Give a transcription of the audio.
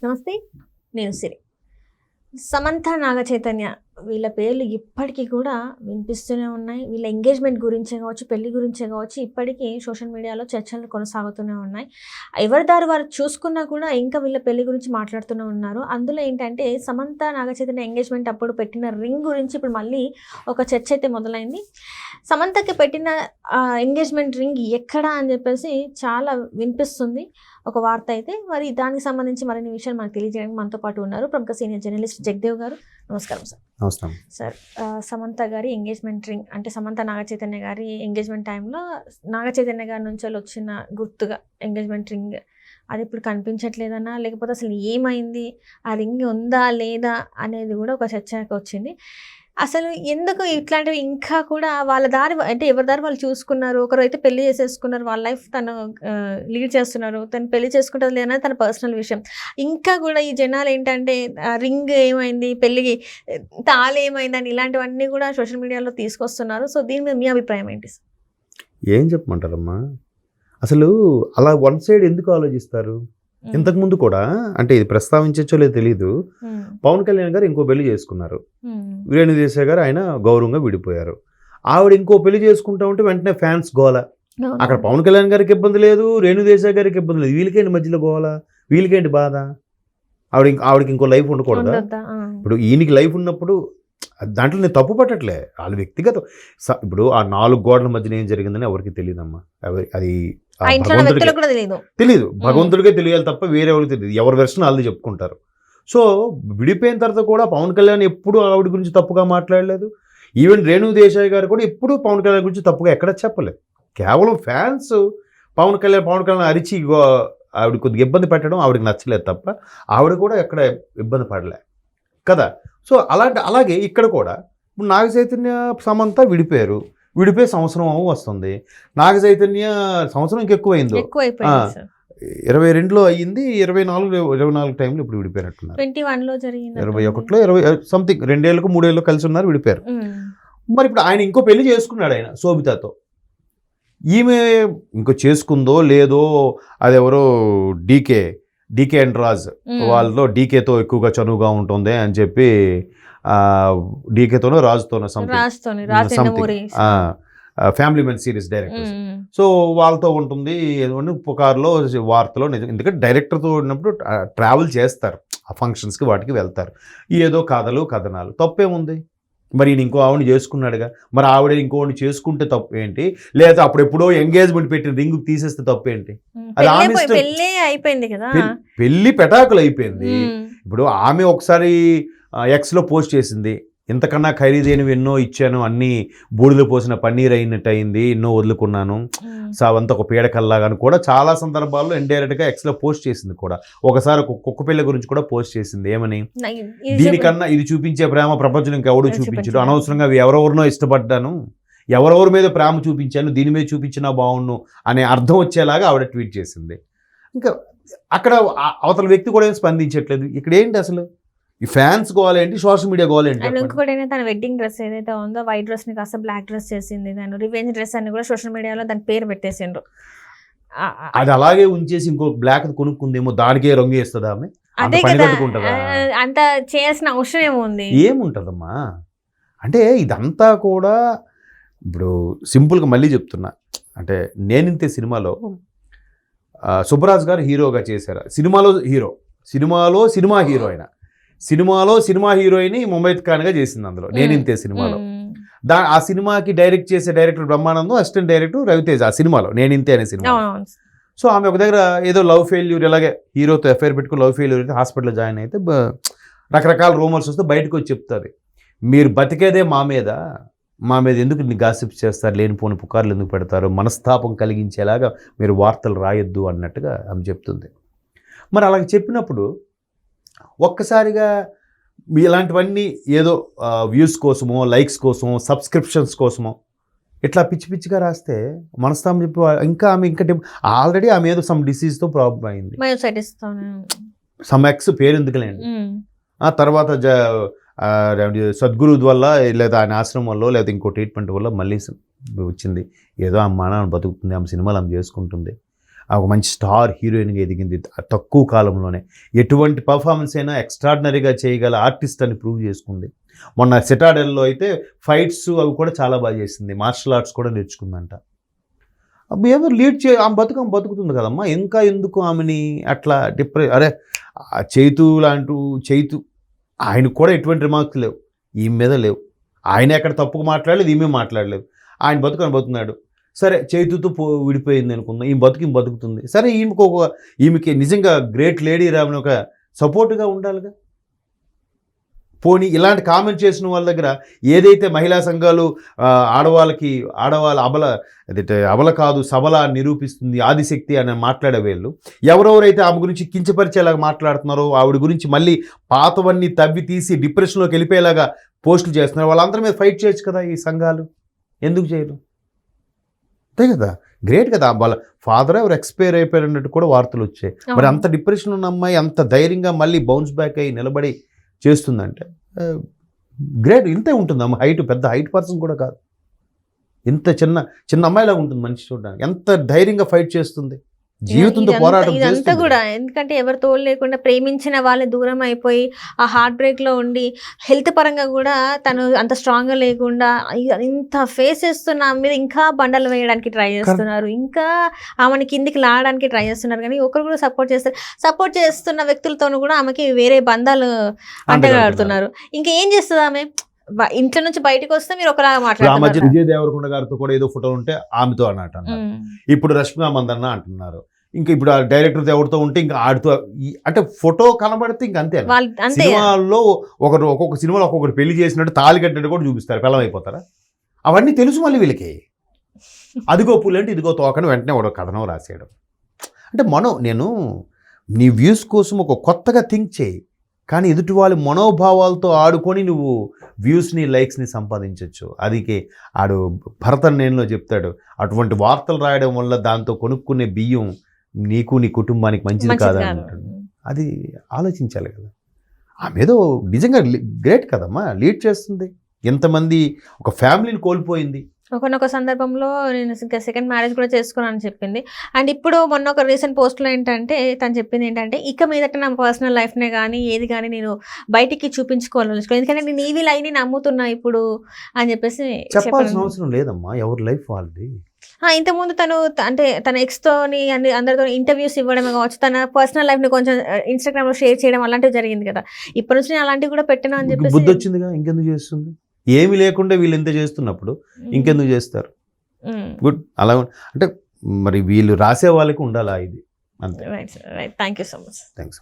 నమస్తే, నేను సిరి. సమంత, నాగచైతన్య వీళ్ళ పేర్లు ఇప్పటికీ కూడా వినిపిస్తూనే ఉన్నాయి. వీళ్ళ ఎంగేజ్మెంట్ గురించే కావచ్చు, పెళ్లి గురించే కావచ్చు, ఇప్పటికీ సోషల్ మీడియాలో చర్చలు కొనసాగుతూనే ఉన్నాయి. ఎవరి దారి వారు చూసుకున్నా కూడా ఇంకా వీళ్ళ పెళ్లి గురించి మాట్లాడుతూనే ఉన్నారు. అందులో ఏంటంటే సమంత, నాగచైతన్య ఎంగేజ్మెంట్ అప్పుడు పెట్టిన రింగ్ గురించి ఇప్పుడు మళ్ళీ ఒక చర్చ అయితే మొదలైంది. సమంతకి పెట్టిన ఎంగేజ్మెంట్ రింగ్ ఎక్కడా అని చెప్పేసి చాలా వినిపిస్తుంది ఒక వార్త అయితే. మరి దానికి సంబంధించి మరిన్ని విషయాలు మనకు తెలియజేయడానికి మనతో పాటు ఉన్నారు ప్రముఖ సీనియర్ జర్నలిస్ట్ జగదేవ్ గారు. నమస్కారం సార్. నమస్కారం సార్. సమంత గారి ఎంగేజ్మెంట్ రింగ్ అంటే సమంత నాగచైతన్య గారి ఎంగేజ్మెంట్ టైంలో నాగచైతన్య గారి నుంచి వచ్చిన గుర్తుగా ఎంగేజ్మెంట్ రింగ్ అది ఇప్పుడు కనిపించట్లేదన్నా, లేకపోతే అసలు ఏమైంది, ఆ రింగ్ ఉందా లేదా అనేది కూడా ఒక చర్చకు వచ్చింది. అసలు ఎందుకు ఇట్లాంటివి ఇంకా కూడా వాళ్ళ దారి అంటే ఎవరి దారి వాళ్ళు చూసుకున్నారు. ఒకరు అయితే పెళ్లి చేసేసుకున్నారు, వాళ్ళ లైఫ్ తను లీడ్ చేస్తున్నారు, తను పెళ్లి చేసుకుంటుంది లేదనేది తన పర్సనల్ విషయం. ఇంకా కూడా ఈ జనాలు ఏంటంటే రింగ్ ఏమైంది, పెళ్ళికి తాళి ఏమైందని ఇలాంటివన్నీ కూడా సోషల్ మీడియాలో తీసుకొస్తున్నారు. సో దీని మీద మీ అభిప్రాయం ఏంటి? ఏం చెప్పమంటారమ్మా, అసలు అలా వన్ సైడ్ ఎందుకు ఆలోచిస్తారు? ఇంతకుముందు కూడా అంటే ఇది ప్రస్తావించచ్చో లేదో తెలీదు, పవన్ కళ్యాణ్ గారు ఇంకో పెళ్లి చేసుకున్నారు, రేణు దేశాయ్ గారు ఆయన గౌరవంగా విడిపోయారు. ఆవిడ ఇంకో పెళ్లి చేసుకుంటా ఉంటే వెంటనే ఫ్యాన్స్ గోల. అక్కడ పవన్ కళ్యాణ్ గారికి ఇబ్బంది లేదు, రేణు దేశాయ్ గారికి ఇబ్బంది లేదు, వీళ్ళకేంటి మధ్యలో గోల, వీళ్ళకేంటి బాధ? ఆవిడకి ఇంకో లైఫ్ ఉండకూడదా? ఇప్పుడు ఈయనకి లైఫ్ ఉన్నప్పుడు దాంట్లో నేను తప్పు పట్టట్లే, వాళ్ళ వ్యక్తిగతం. ఇప్పుడు ఆ 4 గోడల మధ్యన ఏం జరిగిందని ఎవరికి తెలియదమ్మా. అది తెలీదు, భగవంతుడికే తెలియాలి తప్ప వేరే ఎవరికి తెలియదు. ఎవరి వెర్షన్ వాళ్ళు చెప్పుకుంటారు. సో విడిపోయిన తర్వాత కూడా పవన్ కళ్యాణ్ ఎప్పుడు ఆవిడ గురించి తప్పుగా మాట్లాడలేదు. ఈవెన్ రేణు దేశాయ్ గారు కూడా ఎప్పుడు పవన్ కళ్యాణ్ గురించి తప్పుగా ఎక్కడ చెప్పలేదు. కేవలం ఫ్యాన్స్ పవన్ కళ్యాణ్ అరిచి ఆవిడ కొద్దిగా ఇబ్బంది పెట్టడం ఆవిడకి నచ్చలేదు తప్ప ఆవిడ కూడా ఎక్కడ ఇబ్బంది పడలే కదా. సో అలాగే ఇక్కడ కూడా ఇప్పుడు నాగచైతన్య సమంత విడిపోయి సంవత్సరం వస్తుంది. నాగచైతన్య సంవత్సరం ఇంకెక్కువైందో, 22లో అయ్యింది, 24 టైంలో ఇప్పుడు విడిపోయినట్టున్నారు. 21లో జరిగింది, 21లో 20 సంథింగ్ 2 ఏళ్ళకు 3 ఏళ్ళకు కలిసి ఉన్నారు, విడిపోయారు. మరి ఇప్పుడు ఆయన ఇంకో పెళ్లి చేసుకున్నాడు ఆయన శోభితతో. ఈమె ఇంకో చేసుకుందో లేదో అదెవరో డీకే అండ్ రాజ్ వాళ్ళలో డీకేతో ఎక్కువగా చనువుగా ఉంటుంది అని చెప్పి డీకేతోనో రాజుతోనో something family men series directors. So వాళ్ళతో ఉంటుంది పుకార్లో వార్తలో నిజం. ఎందుకంటే డైరెక్టర్తో ఉన్నప్పుడు ట్రావెల్ చేస్తారు, ఆ ఫంక్షన్స్కి వాటికి వెళ్తారు. ఏదో కథనాలు తప్పేముంది? మరి ఈయన ఇంకో ఆవిడ చేసుకున్నాడుగా, మరి ఆవిడ ఇంకోటి చేసుకుంటే తప్పు ఏంటి? లేదా అప్పుడు ఎప్పుడో ఎంగేజ్మెంట్ పెట్టిన రింగ్ తీసేస్తే తప్పు ఏంటి? అది అయిపోయింది కదా, పెళ్లి పెటాకులు అయిపోయింది. ఇప్పుడు ఆమె ఒకసారి ఎక్స్లో పోస్ట్ చేసింది, ఇంతకన్నా ఖరీదైనవి ఎన్నో ఇచ్చాను, అన్నీ బూడిలో పోసిన పన్నీర్ అయినట్టు అయింది, ఎన్నో వదులుకున్నాను, అవంతా ఒక పీడకల్లాగాను కూడా చాలా సందర్భాల్లో ఇండైరెక్ట్గా ఎక్స్లో పోస్ట్ చేసింది కూడా. ఒకసారి కుక్క పిల్ల గురించి కూడా పోస్ట్ చేసింది, ఏమని, దీనికన్నా ఇది చూపించే ప్రేమ ప్రపంచం ఇంకెవడూ చూపించడు, అనవసరంగా ఎవరెవరినో ఇష్టపడ్డాను, ఎవరెవరి మీద ప్రేమ చూపించాను, దీని మీద చూపించినా బాగుండు అనే అర్థం వచ్చేలాగా ఆవిడ ట్వీట్ చేసింది. ఇంకా అక్కడ అవతల వ్యక్తి కూడా ఏం స్పందించట్లేదు. ఇక్కడ ఏంటి అసలు ఈ ఫ్యాన్స్ గోలేంటి, సోషల్ మీడియా గోలేంటి? ఇంకొకటి తన వెడ్డింగ్ డ్రెస్ ఏదైతే ఉందో, వైట్ డ్రెస్ ని కాస్త బ్లాక్ డ్రెస్ చేసింది, దాని రివెంజ్ డ్రెస్ అని కూడా సోషల్ మీడియాలో దాని పేరు పెట్టేసిండ్రు. అది అలాగే ఉంచేసి ఇంకో బ్లాక్ కొనుక్కుందేమో, దానికే రంగు వేస్తుంది ఆమె. అంత చేయాల్సిన అవసరం ఏముంది? ఏముంటదమ్మా అంటే ఇదంతా కూడా ఇప్పుడు సింపుల్గా మళ్ళీ చెప్తున్నా, అంటే నేనింతే సినిమాలో సుబ్బరాజ్ గారు హీరోగా చేశారు. సినిమా హీరో అయిన సినిమా హీరోయిన్ ముంబై ఖాన్గా చేసింది అందులో నేనింతే సినిమాలో. ఆ సినిమాకి డైరెక్ట్ చేసే director Brahmanandam, assistant director Ravi Teja ఆ సినిమాలో నేనింతే అనే సినిమా. సో ఆమె ఒక దగ్గర ఏదో లవ్ ఫెయిల్యూర్, ఇలాగే హీరోతో ఎఫ్ఐఆర్ పెట్టుకుని లవ్ ఫెయిల్యూర్ అయితే హాస్పిటల్లో జాయిన్ అయితే రకరకాల రూమర్స్ వస్తే బయటకు వచ్చి చెప్తుంది, మీరు బతికేదే మా మీద ఎందుకు గాసిప్స్ చేస్తారు, లేనిపోని పుకార్లు ఎందుకు పెడతారు, మనస్తాపం కలిగించేలాగా మీరు వార్తలు రాయొద్దు అన్నట్టుగా ఆమె చెప్తుంది. మరి అలాగే చెప్పినప్పుడు ఒక్కసారిగా ఇలాంటివన్నీ ఏదో వ్యూస్ కోసమో, లైక్స్ కోసమో, సబ్స్క్రిప్షన్స్ కోసమో ఇట్లా పిచ్చిగా రాస్తే మనస్తాపం చెప్పి ఇంకా ఆమె ఆల్రెడీ ఆమె ఏదో సమ్ డిసీజ్తో ప్రాబ్లం అయింది, సమ్ ఎక్స్ పేరు ఎందుకులేండి. ఆ తర్వాత సద్గురు వల్ల లేదా ఆయన ఆశ్రమం వల్ల లేదా ఇంకో ట్రీట్మెంట్ వల్ల మళ్ళీ వచ్చింది. ఏదో అమ్మ నాన్న బతుకుతుంది, ఆమె సినిమాలు ఆమె చేసుకుంటుంది. ఒక మంచి స్టార్ హీరోయిన్గా ఎదిగింది తక్కువ కాలంలోనే. ఎటువంటి పర్ఫార్మెన్స్ అయినా ఎక్స్ట్రాడినరీగా చేయగల ఆర్టిస్ట్ అని ప్రూవ్ చేసుకుంది. మొన్న సిటాడెల్లో అయితే ఫైట్స్ అవి కూడా చాలా బాగా చేసింది, మార్షల్ ఆర్ట్స్ కూడా నేర్చుకుందంట. అప్పుడు ఏదో లీడ్ ఆమె బతుకుతుంది కదమ్మా, ఇంకా ఎందుకు ఆమెని అట్లా అరే చైతు ఆయనకు కూడా ఎటువంటి రిమార్క్స్ లేవు, ఈమె మీద లేవు. ఆయన ఎక్కడ తప్పుగా మాట్లాడలేదు, ఈమె మాట్లాడలేదు. ఆయన బతుకుతున్నాడు. సరే చైతుతో విడిపోయింది అనుకుందాం, ఈమె బతుకుతుంది. సరే ఈమెకి నిజంగా గ్రేట్ లేడీ రామని ఒక సపోర్ట్గా ఉండాలిగా. పోనీ ఇలాంటి కామెంట్ చేసిన వాళ్ళ దగ్గర ఏదైతే మహిళా సంఘాలు ఆడవాళ్ళ అబల కాదు సబల నిరూపిస్తుంది ఆదిశక్తి అని మాట్లాడే వీళ్ళు ఎవరెవరైతే ఆమె గురించి కించపరిచేలాగా మాట్లాడుతున్నారో, ఆవిడ గురించి మళ్ళీ పాతవన్నీ తవ్వి తీసి డిప్రెషన్లోకి వెళ్ళిపోయేలాగా పోస్టులు చేస్తున్నారు, వాళ్ళందరి మీద ఫైట్ చేయొచ్చు కదా ఈ సంఘాలు. ఎందుకు చేయరు? అంతే కదా, గ్రేట్ కదా. వాళ్ళ ఫాదర్ ఎవరు ఎక్స్పైర్ అయిపోయారు అన్నట్టు కూడా వార్తలు వచ్చాయి. మరి అంత డిప్రెషన్ ఉన్న అమ్మాయి అంత ధైర్యంగా మళ్ళీ బౌన్స్ బ్యాక్ అయ్యి నిలబడి చేస్తుందంటే గ్రేట్. ఇంతే ఉంటుంది అమ్మ, పెద్ద హైట్ పర్సన్ కూడా కాదు, ఇంత చిన్న అమ్మాయిలాగా ఉంటుంది మనిషి చూడడానికి. ఎంత ధైర్యంగా ఫైట్ చేస్తుంది, జీవితంతో పోరాటం ఇదంతా కూడా. ఎందుకంటే ఎవరు తోడు లేకుండా ప్రేమించిన వాళ్ళని దూరం అయిపోయి ఆ హార్ట్ బ్రేక్లో ఉండి హెల్త్ పరంగా కూడా తను అంత స్ట్రాంగ్గా లేకుండా ఇంత ఫేస్ చేస్తున్న ఆమె మీద ఇంకా బండలు వేయడానికి ట్రై చేస్తున్నారు, ఇంకా ఆమెను కిందికి లాగడానికి ట్రై చేస్తున్నారు. కానీ ఒకరు కూడా సపోర్ట్ చేస్తున్న వ్యక్తులతోనూ కూడా ఆమెకి వేరే బంధాలు అంటగడుతున్నారు. ఇంకా ఏం చేస్తుంది ఆమె? ఇంట్లో నుంచి బయటకు వస్తే మీరు ఒకలాగా మాట్లాడుతున్నారు. విజయ్ దేవరకొండ గారితో కూడా ఏదో ఫోటో ఉంటే ఆమెతో అన్నట్టు అన్నారు. ఇప్పుడు రష్మిక మందన్న అంటున్నారు. ఇంకా ఇప్పుడు ఆ డైరెక్టర్ ఎవరితో ఉంటే ఇంకా ఆడుతూ, అంటే ఫోటో కనబడితే ఇంక అంతే. సినిమాల్లో ఒక్కొక్క సినిమాలో ఒక్కొక్కటి పెళ్లి చేసినట్టు తాళి కట్టినట్టు కూడా చూపిస్తారు, పిల్లం అయిపోతారా? అవన్నీ తెలుసు మళ్ళీ వీళ్ళకి. అదిగో పులి అంటే ఇదిగో తోకని వెంటనే ఒక కథనం రాసేయడం. అంటే నేను నీ వ్యూస్ కోసం ఒక కొత్తగా థింక్ చేయి, కానీ ఎదుటి వాళ్ళ మనోభావాలతో ఆడుకొని నువ్వు వ్యూస్ని లైక్స్ని సంపాదించవచ్చు. అదికే ఆడు భరతన్ నేనులో చెప్తాడు, అటువంటి వార్తలు రాయడం వల్ల దాంతో కొనుక్కునే బియ్యం నీకు నీ కుటుంబానికి మంచిది కాదంటాడు. అది ఆలోచించాలి కదా. ఆమెదో నిజంగా గ్రేట్ కదమ్మా, లీడ్ చేస్తుంది. ఎంతమంది ఒక ఫ్యామిలీని కోల్పోయింది. ఒకనొక సందర్భంలో నేను ఇంకా సెకండ్ మ్యారేజ్ కూడా చేసుకున్నాను అని చెప్పింది. అండ్ ఇప్పుడు మొన్న ఒక రీసెంట్ పోస్ట్లో ఏంటంటే తను చెప్పింది ఏంటంటే, ఇక మీదట నా పర్సనల్ లైఫ్నే కానీ ఏది కానీ నేను బయటికి చూపించుకోవాలి, ఎందుకంటే నేను ఈవీ లైన్ని నమ్ముతున్నా ఇప్పుడు అని చెప్పేసి చెప్పాల్సిన అవసరం లేదమ్మా, ఎవరి లైఫ్ వాళ్ళది. ఇంతకుముందు తన ఎక్స్తోని అందరితో ఇంటర్వ్యూస్ ఇవ్వడమే కావచ్చు, తన పర్సనల్ లైఫ్ని కొంచెం ఇన్స్టాగ్రామ్లో షేర్ చేయడం అలాంటివి జరిగింది కదా. ఇప్పటి నుంచి నేను అలాంటివి కూడా పెట్టినా అని చెప్పి బుద్ధి వచ్చిందిగా. ఇంకెందుకు చేస్తుంది? ఏమి లేకుండా వీళ్ళు ఎంత చేస్తున్నప్పుడు ఇంకెందుకు చేస్తారు? గుడ్. అలా అంటే మరి వీళ్ళు రాసే వాళ్ళకి ఉండాలా ఇది, అంతే. Right, thank you so much. Thanks.